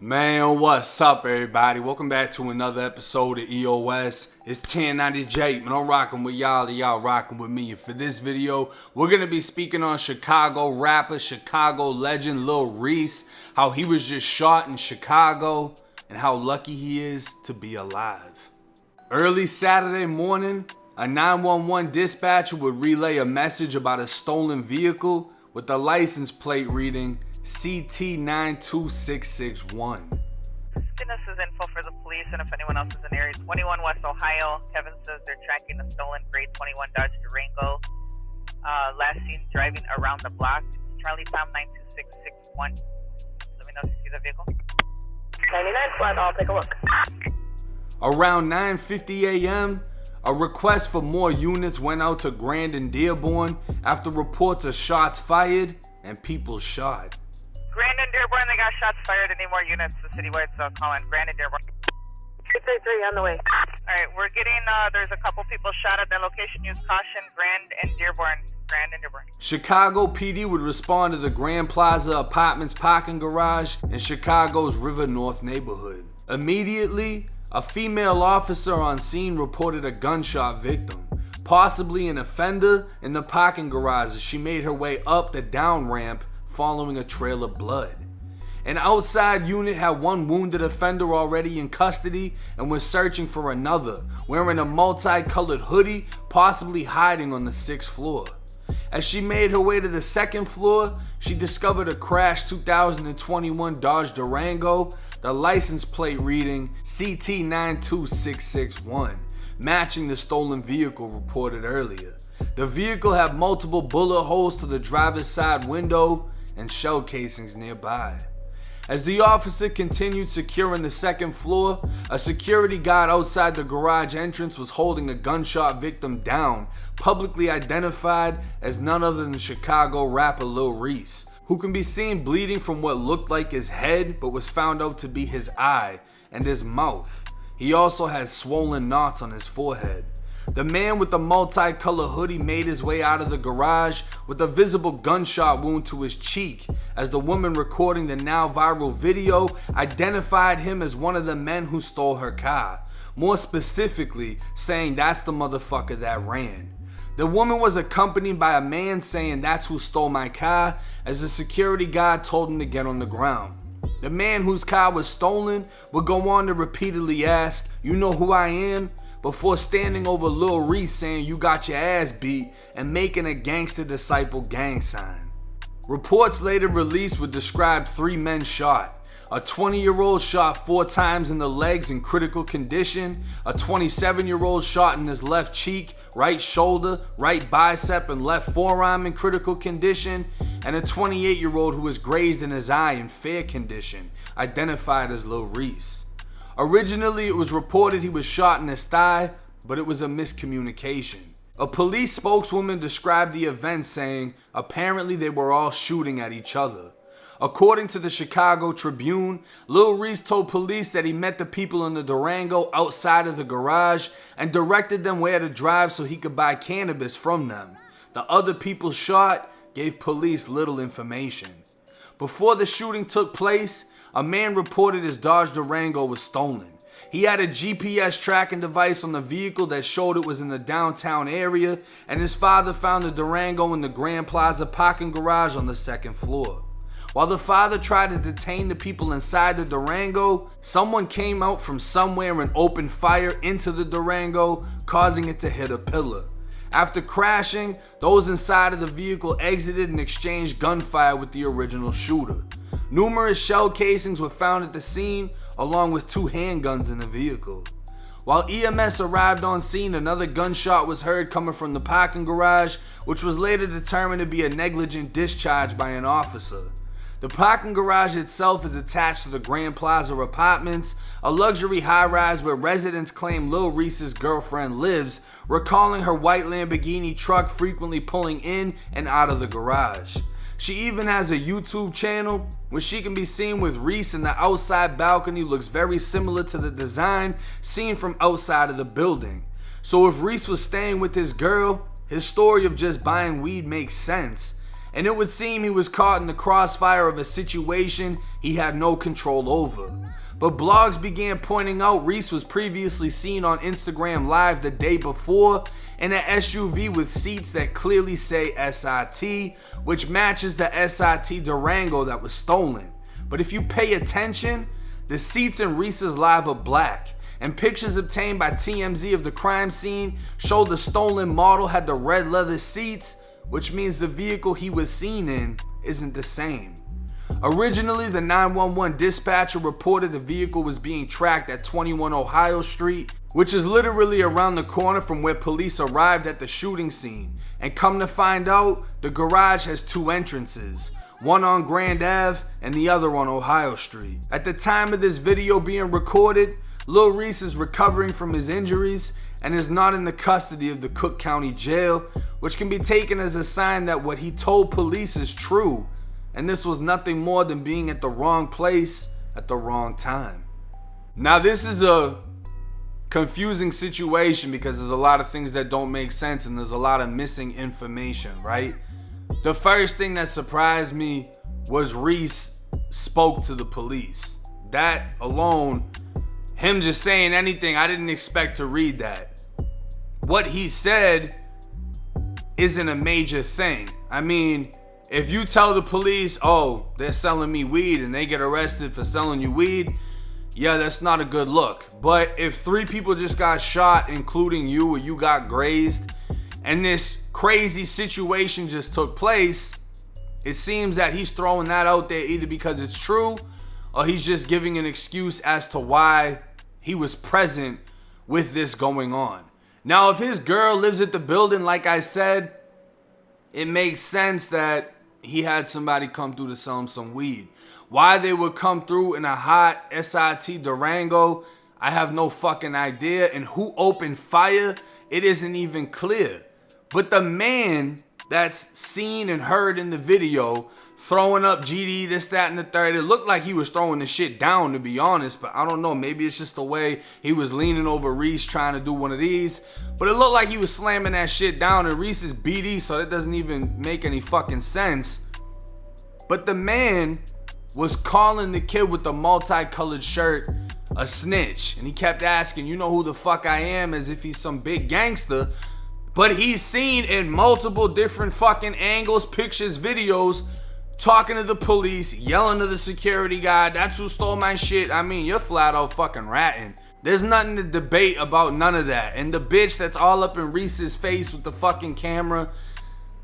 Man, what's up, everybody? Welcome back to another episode of EOS. It's 1090 Jake, man. I'm rocking with y'all, and y'all rocking with me. And for this video, we're going to be speaking on Chicago rapper, Chicago legend Lil Reese, how he was just shot in Chicago, and how lucky he is to be alive. Early Saturday morning, a 911 dispatcher would relay a message about a stolen vehicle with the license plate reading CT92661. This is info for the police, and if anyone else is in area 21 West Ohio, Kevin says they're tracking a stolen grade 21 Dodge Durango. Last seen driving around the block. Charlie Tom 92661. Let me know if you see the vehicle. 99 squad, I'll take a look. Around 9:50 a.m., a request for more units went out to Grand and Dearborn after reports of shots fired and people shot. Grand and Dearborn, they got shots fired. Any more units to citywide, so call in Grand and Dearborn. 633 on the way. Alright, we're getting, there's a couple people shot at that location. Use caution, Grand and Dearborn. Grand and Dearborn. Chicago PD would respond to the Grand Plaza Apartments parking garage in Chicago's River North neighborhood. Immediately, a female officer on scene reported a gunshot victim, possibly an offender, in the parking garage as she made her way up the down ramp following a trail of blood. An outside unit had one wounded offender already in custody and was searching for another, wearing a multicolored hoodie, possibly hiding on the 6th floor. As she made her way to the 2nd floor, she discovered a crashed 2021 Dodge Durango, the license plate reading CT92661, matching the stolen vehicle reported earlier. The vehicle had multiple bullet holes to the driver's side window and shell casings nearby. As the officer continued securing the 2nd floor, a security guard outside the garage entrance was holding a gunshot victim down, publicly identified as none other than Chicago rapper Lil Reese, who can be seen bleeding from what looked like his head but was found out to be his eye and his mouth. He also has swollen knots on his forehead. The man with the multicolored hoodie made his way out of the garage with a visible gunshot wound to his cheek, as the woman recording the now viral video identified him as one of the men who stole her car, more specifically saying that's the motherfucker that ran. The woman was accompanied by a man saying that's who stole my car, as the security guard told him to get on the ground. The man whose car was stolen would go on to repeatedly ask, "You know who I am?" before standing over Lil Reese saying, "You got your ass beat," and making a Gangster Disciple gang sign. Reports later released would describe 3 men shot. A 20-year-old shot 4 times in the legs in critical condition, a 27-year-old shot in his left cheek, right shoulder, right bicep, and left forearm in critical condition, and a 28-year-old who was grazed in his eye in fair condition, identified as Lil Reese. Originally, it was reported he was shot in his thigh, but it was a miscommunication. A police spokeswoman described the event saying, apparently they were all shooting at each other. According to the Chicago Tribune, Lil Reese told police that he met the people in the Durango outside of the garage and directed them where to drive so he could buy cannabis from them. The other people shot gave police little information. Before the shooting took place, a man reported his Dodge Durango was stolen. He had a GPS tracking device on the vehicle that showed it was in the downtown area, and his father found the Durango in the Grand Plaza parking garage on the 2nd floor. While the father tried to detain the people inside the Durango, someone came out from somewhere and opened fire into the Durango, causing it to hit a pillar. After crashing, those inside of the vehicle exited and exchanged gunfire with the original shooter. Numerous shell casings were found at the scene, along with 2 handguns in the vehicle. While EMS arrived on scene, another gunshot was heard coming from the parking garage, which was later determined to be a negligent discharge by an officer. The parking garage itself is attached to the Grand Plaza Apartments, a luxury high-rise where residents claim Lil Reese's girlfriend lives, recalling her white Lamborghini truck frequently pulling in and out of the garage. She even has a YouTube channel where she can be seen with Reese, and the outside balcony looks very similar to the design seen from outside of the building. So if Reese was staying with his girl, his story of just buying weed makes sense, and it would seem he was caught in the crossfire of a situation he had no control over. But blogs began pointing out Reese was previously seen on Instagram Live the day before in an SUV with seats that clearly say SIT, which matches the SIT Durango that was stolen. But if you pay attention, the seats in Reese's Live are black, and pictures obtained by TMZ of the crime scene show the stolen model had the red leather seats, which means the vehicle he was seen in isn't the same. Originally, the 911 dispatcher reported the vehicle was being tracked at 21 Ohio Street, which is literally around the corner from where police arrived at the shooting scene. And come to find out, the garage has two entrances, one on Grand Ave and the other on Ohio Street. At the time of this video being recorded, Lil Reese is recovering from his injuries and is not in the custody of the Cook County Jail, which can be taken as a sign that what he told police is true, and this was nothing more than being at the wrong place at the wrong time. Now, this is a confusing situation because there's a lot of things that don't make sense and there's a lot of missing information, right? The first thing that surprised me was Reese spoke to the police. That alone, him just saying anything, I didn't expect to read that. What he said isn't a major thing. I mean, if you tell the police, oh, they're selling me weed and they get arrested for selling you weed, yeah, that's not a good look. But if 3 people just got shot, including you, or you got grazed, and this crazy situation just took place, it seems that he's throwing that out there either because it's true or he's just giving an excuse as to why he was present with this going on. Now, if his girl lives at the building, like I said, it makes sense that he had somebody come through to sell him some weed. Why they would come through in a hot SIT Durango, I have no fucking idea. And who opened fire, it isn't even clear. But the man that's seen and heard in the video throwing up GD, this, that, and the third, it looked like he was throwing the shit down, to be honest. But I don't know, maybe it's just the way he was leaning over Reese trying to do one of these. But it looked like he was slamming that shit down, and Reese is BD, so that doesn't even make any fucking sense. But the man was calling the kid with the multicolored shirt a snitch. And he kept asking, you know who the fuck I am, as if he's some big gangster. But he's seen in multiple different fucking angles, pictures, videos, talking to the police, yelling to the security guy, that's who stole my shit. I mean, you're flat out fucking ratting. There's nothing to debate about none of that. And the bitch that's all up in Reese's face with the fucking camera,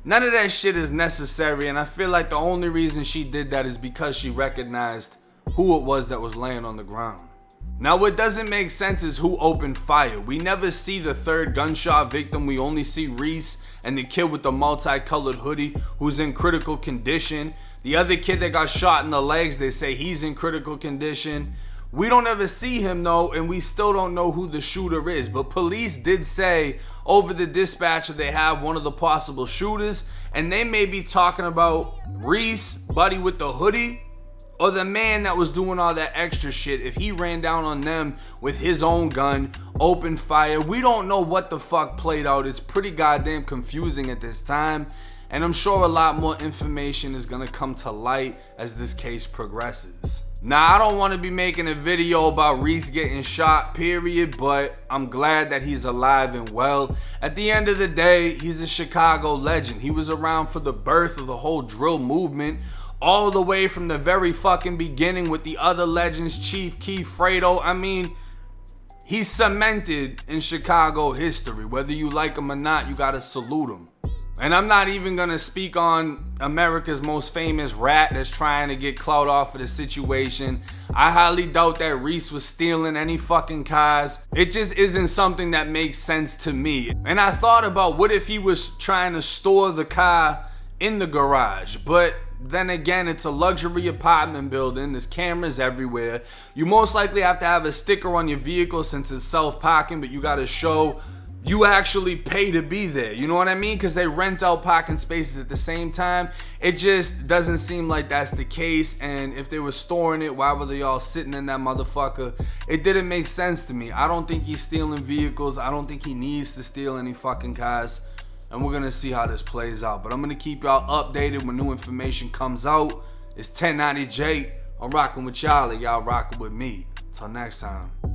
none of that shit is necessary. And I feel like the only reason she did that is because she recognized who it was that was laying on the ground. Now, what doesn't make sense is who opened fire. We never see the third gunshot victim. We only see Reese and the kid with the multicolored hoodie who's in critical condition. The other kid that got shot in the legs, they say he's in critical condition. We don't ever see him though, and we still don't know who the shooter is. But police did say over the dispatcher they have one of the possible shooters, and they may be talking about Reese, buddy with the hoodie, or the man that was doing all that extra shit. If he ran down on them with his own gun, opened fire, we don't know what the fuck played out. It's pretty goddamn confusing at this time, and I'm sure a lot more information is gonna come to light as this case progresses. Now, I don't want to be making a video about Reese getting shot, period, but I'm glad that he's alive and well. At the end of the day, he's a Chicago legend. He was around for the birth of the whole drill movement, all the way from the very fucking beginning with the other legends, Chief Keef, Fredo. I mean, he's cemented in Chicago history. Whether you like him or not, you gotta salute him. And I'm not even gonna speak on America's most famous rat that's trying to get clout off of the situation. I highly doubt that Reese was stealing any fucking cars. It just isn't something that makes sense to me. And I thought about what if he was trying to store the car in the garage, but then again, it's a luxury apartment building. There's cameras everywhere. You most likely have to have a sticker on your vehicle since it's self-parking, but you gotta show you actually pay to be there. You know what I mean? Because they rent out parking spaces at the same time. It just doesn't seem like that's the case. And if they were storing it, why were they all sitting in that motherfucker? It didn't make sense to me. I don't think he's stealing vehicles. I don't think he needs to steal any fucking cars. and we're gonna see how this plays out. But I'm gonna keep y'all updated when new information comes out. It's 1090J. I'm rocking with y'all and y'all rocking with me. Till next time.